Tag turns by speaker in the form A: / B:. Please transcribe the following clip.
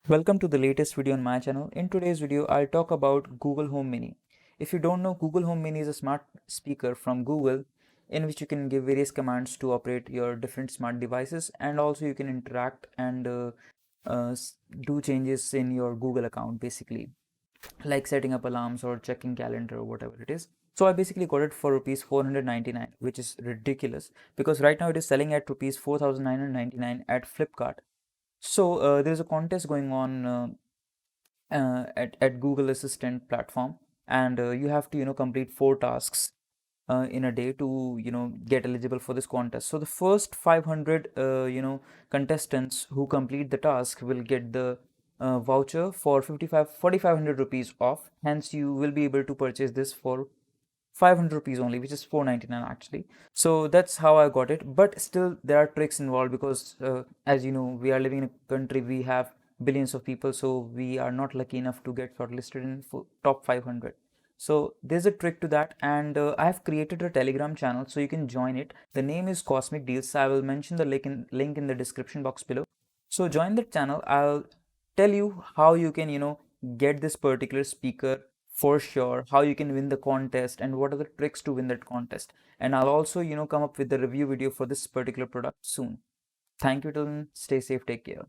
A: Welcome to the latest video on my channel. In today's video, I'll talk about Google Home Mini. If you don't know, Google Home Mini is a smart speaker from Google in which you can give various commands to operate your different smart devices, and also you can interact and uh, do changes in your Google account, basically like setting up alarms or checking calendar or whatever it is. So I basically got it for rupees 499, which is ridiculous because right now it is selling at rupees 4999 at Flipkart. So there's a contest going on at Google Assistant platform, and you have to complete 4 tasks in a day to get eligible for this contest. So the first 500 contestants who complete the task will get the voucher for 4500 rupees off. Hence, you will be able to purchase this for 500 rupees only, which is 499 actually. So that's how I got it. But still, there are tricks involved because, as you know, we are living in a country, we have billions of people, so we are not lucky enough to get shortlisted in top 500. So there's a trick to that, and I have created a Telegram channel, so you can join it. The name is Cosmic Deals. I will mention the link in the description box below. So join the channel. I'll tell you how you can get this particular speaker for sure, how you can win the contest, and what are the tricks to win that contest. And I'll also come up with the review video for this particular product soon. Thank you till then. Stay safe, take care.